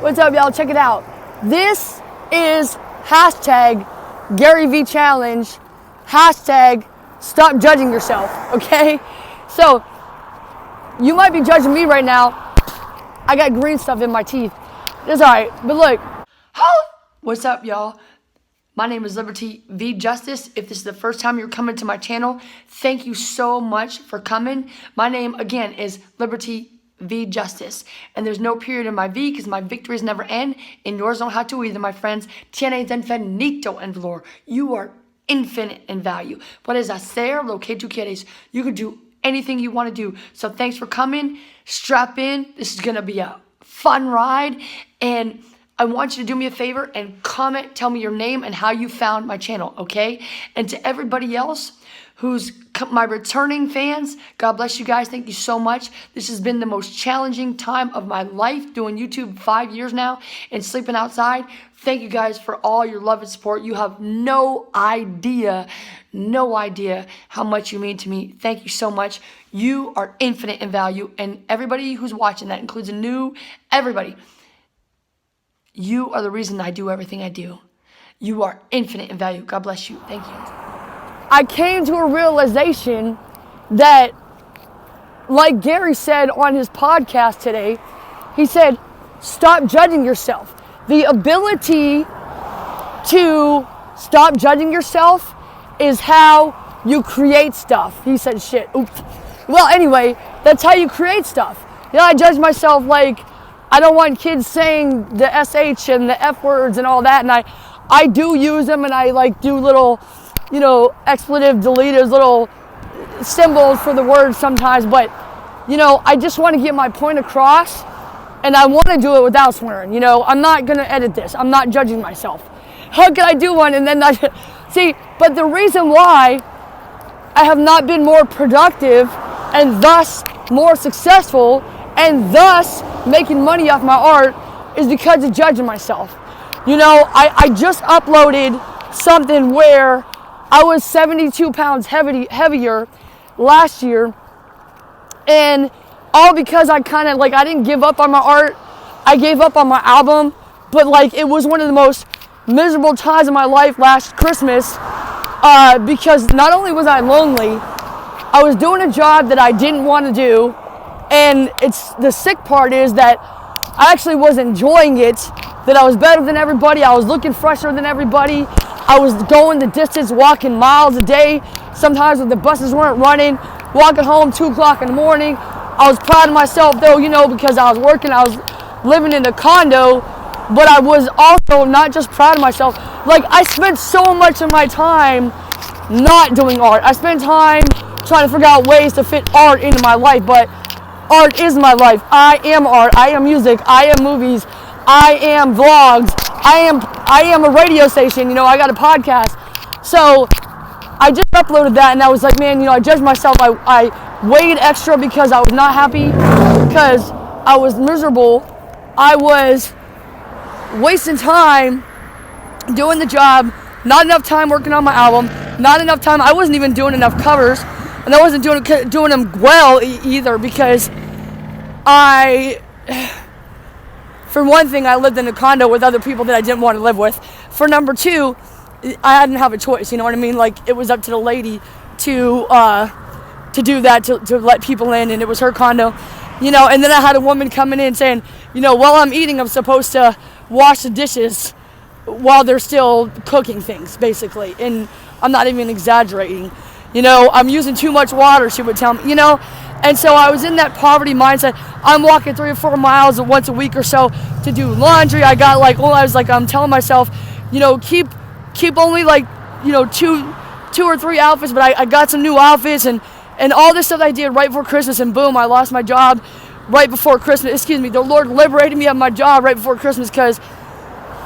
What's up, y'all? Check it out. This is hashtag Gary V Challenge, hashtag stop judging yourself, okay? So, you might be judging me right now. I got green stuff in my teeth. It's all right, but look. What's up, y'all? My name is Liberty V Justice. If this is the first time you're coming to my channel, thank you so much for coming. My name, again, is Liberty V Justice. And there's no period in my V because my victories never end, and yours don't have to either, my friends. Tienes infinito en valor. You are infinite in value. Puedes hacer lo que tú quieres. You can do anything you want to do. So thanks for coming. Strap in. This is going to be a fun ride. And I want you to do me a favor and comment, tell me your name and how you found my channel, okay? And to everybody else who's my returning fans, God bless you guys. Thank you so much. This has been the most challenging time of my life, doing YouTube 5 years now and sleeping outside. Thank you guys for all your love and support. You have no idea how much you mean to me. Thank you so much. You are infinite in value. And everybody who's watching, that includes everybody. You are the reason I do everything I do. You are infinite in value. God bless you. Thank you. I came to a realization that, like Gary said on his podcast today, he said, stop judging yourself. The ability to stop judging yourself is how you create stuff. He said shit. Oops. Well, anyway, that's how you create stuff. You know, I judge myself like, I don't want kids saying the SH and the F words and all that, and I do use them, and I like do little, expletive deleters, little symbols for the words sometimes, but, I just want to get my point across, and I want to do it without swearing. I'm not going to edit this. I'm not judging myself. How can I do one and then not? See, but the reason why I have not been more productive and thus more successful and thus making money off my art is because of judging myself. I just uploaded something where I was 72 pounds heavier last year, and all because I kind of, I didn't give up on my art. I gave up on my album, but, it was one of the most miserable times of my life last Christmas because not only was I lonely, I was doing a job that I didn't want to do. And the sick part is that I actually was enjoying it, that I was better than everybody, I was looking fresher than everybody, I was going the distance, walking miles a day, sometimes when the buses weren't running, walking home 2 o'clock in the morning. I was proud of myself though, because I was working, I was living in a condo, but I was also not just proud of myself, I spent so much of my time not doing art. I spent time trying to figure out ways to fit art into my life, but art is my life. I am art. I am music. I am movies. I am vlogs. I am a radio station. I got a podcast. So I just uploaded that, and I was like, man, I judged myself. I weighed extra because I was not happy, because I was miserable. I was wasting time doing the job, not enough time working on my album, not enough time. I wasn't even doing enough covers. And I wasn't doing them well either, because for one thing, I lived in a condo with other people that I didn't want to live with. For number two, I didn't have a choice, you know what I mean? It was up to the lady to do that, to let people in, and it was her condo, and then I had a woman coming in saying, while I'm eating, I'm supposed to wash the dishes while they're still cooking things, basically, and I'm not even exaggerating. I'm using too much water, she would tell me, and so I was in that poverty mindset. I'm walking 3 or 4 miles once a week or so to do laundry. I got I'm telling myself, keep only two or three outfits, but I got some new outfits and all this stuff I did right before Christmas, and boom, I lost my job right before Christmas. The Lord liberated me of my job right before Christmas because,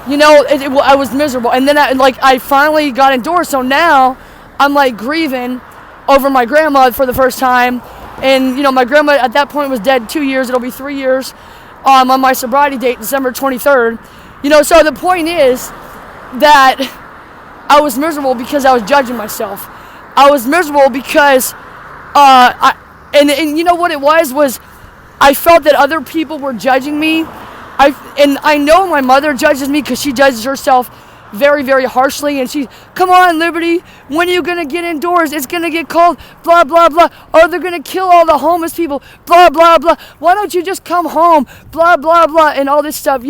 I was miserable. And then I finally got endorsed, so now I'm grieving over my grandma for the first time. And, my grandma at that point was dead 2 years. It'll be 3 years on my sobriety date, December 23rd. So the point is that I was miserable because I was judging myself. I was miserable because, and you know what it was I felt that other people were judging me I know my mother judges me because she judges herself very, very harshly, and come on, Liberty, when are you going to get indoors? It's going to get cold, blah, blah, blah. Oh, they're going to kill all the homeless people, blah, blah, blah. Why don't you just come home, blah, blah, blah, and all this stuff,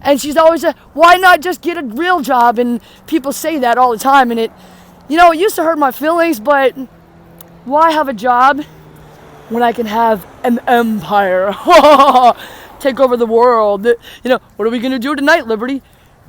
And she's always why not just get a real job? And people say that all the time, and it used to hurt my feelings, but why have a job when I can have an empire? Take over the world. What are we going to do tonight, Liberty?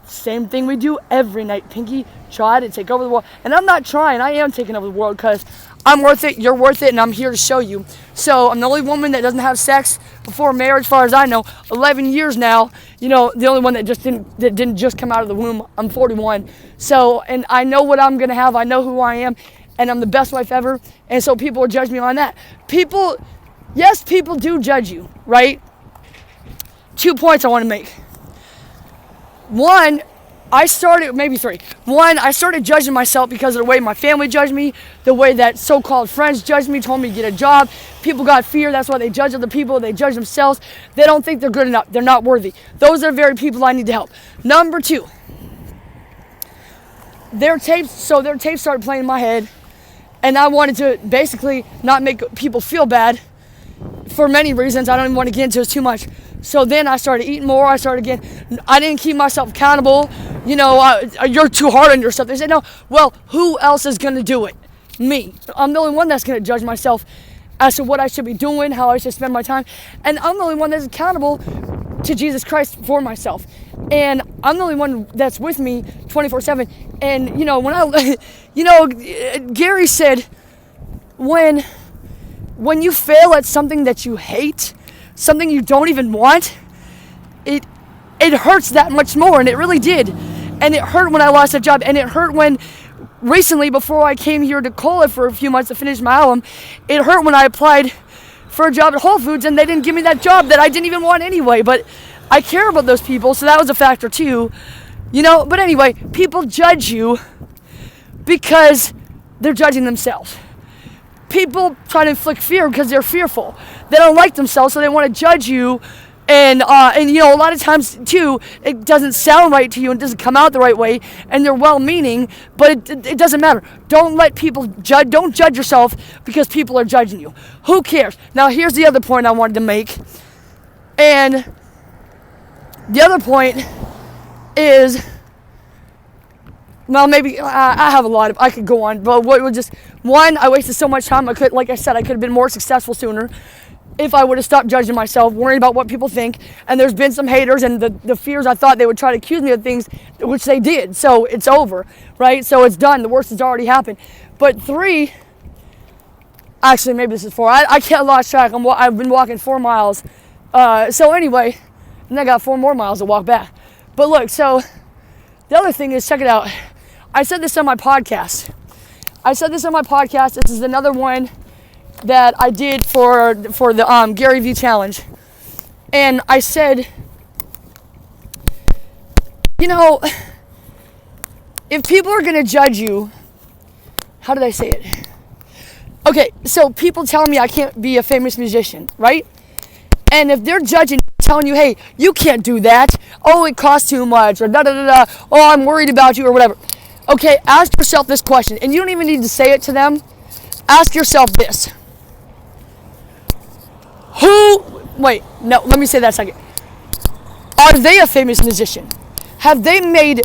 Same thing we do every night, Pinky. Try to take over the world. And I'm not trying. I am taking over the world because I'm worth it, you're worth it, and I'm here to show you. So I'm the only woman that doesn't have sex before marriage, as far as I know. 11 years now. The only one that didn't just come out of the womb. I'm 41. So, and I know what I'm going to have. I know who I am. And I'm the best wife ever. And so people will judge me on that. People do judge you, right? 2 points I want to make. One, I started judging myself because of the way my family judged me, the way that so-called friends judged me, told me to get a job. People got fear. That's why they judge other people. They judge themselves. They don't think they're good enough. They're not worthy. Those are the very people I need to help. Number two, their tapes started playing in my head, and I wanted to basically not make people feel bad for many reasons. I don't even want to get into it too much. So then I started eating more. I didn't keep myself accountable. You're too hard on yourself. They said, no, well, who else is going to do it? Me. I'm the only one that's going to judge myself as to what I should be doing, how I should spend my time. And I'm the only one that's accountable to Jesus Christ for myself. And I'm the only one that's with me 24/7. And, Gary said, when you fail at something that you hate, something you don't even want, it hurts that much more, and it really did. And it hurt when I lost that job, and it hurt when recently, before I came here to Cola for a few months to finish my album, it hurt when I applied for a job at Whole Foods and they didn't give me that job that I didn't even want anyway. But I care about those people, so that was a factor too. But anyway, people judge you because they're judging themselves. People try to inflict fear because they're fearful. They don't like themselves, so they want to judge you. And a lot of times too, it doesn't sound right to you and it doesn't come out the right way, and they're well-meaning, but it doesn't matter. Don't let people judge. Don't judge yourself because people are judging you. Who cares? Now here's the other point I wanted to make, and the other point is, well, maybe I have a lot of, I could go on, but I wasted so much time. Like I said, I could have been more successful sooner if I would have stopped judging myself, worrying about what people think. And there's been some haters, and the fears, I thought they would try to accuse me of things, which they did. So it's over, right? So it's done. The worst has already happened. But three, actually maybe this is four. I can't lost track. I've been walking 4 miles. So anyway, and I got 4 more miles to walk back. But look, so the other thing is, check it out. I said this on my podcast. This is another one that I did for the Gary V challenge. And I said, if people are going to judge you, how did I say it? Okay, so people telling me I can't be a famous musician, right? And if they're judging, telling you, hey, you can't do that. Oh, it costs too much, or da-da-da-da. Oh, I'm worried about you, or whatever. Okay, ask yourself this question, and you don't even need to say it to them. Ask yourself this. Let me say that a second. Are they a famous musician? Have they made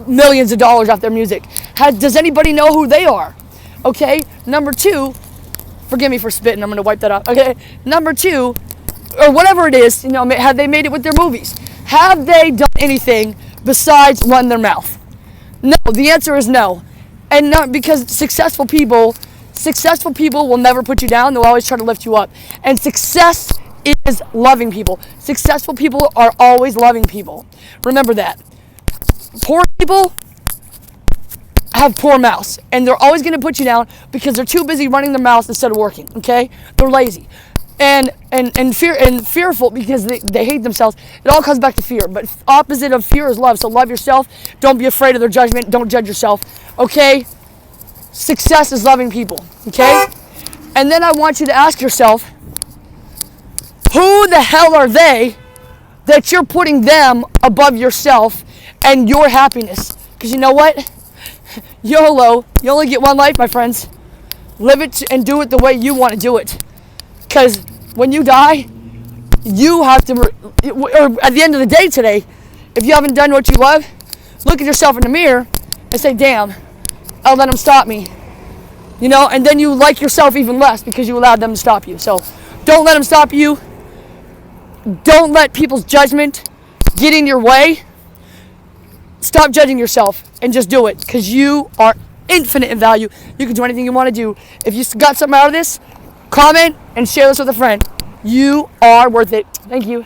millions of dollars off their music? Does anybody know who they are? Okay, number two, forgive me for spitting, I'm going to wipe that off. Okay, number two, or whatever it is, have they made it with their movies? Have they done anything besides run their mouth? No, the answer is no. And not because successful people will never put you down. They'll always try to lift you up. And success is loving people. Successful people are always loving people. Remember that. Poor people have poor mouths, and they're always going to put you down because they're too busy running their mouths instead of working. Okay? They're lazy. And fearful because they hate themselves. It all comes back to fear. But opposite of fear is love. So love yourself. Don't be afraid of their judgment. Don't judge yourself. Okay? Success is loving people. Okay? And then I want you to ask yourself, who the hell are they that you're putting them above yourself and your happiness. Because you know what? YOLO, you only get one life, my friends. Live it and do it the way you want to do it. Because when you die, you have to, or at the end of the day today, if you haven't done what you love, look at yourself in the mirror and say, damn, I'll let them stop me. You know, and then you like yourself even less because you allowed them to stop you. So don't let them stop you. Don't let people's judgment get in your way. Stop judging yourself and just do it, because you are infinite in value. You can do anything you want to do. If you got something out of this, comment and share this with a friend. You are worth it. Thank you.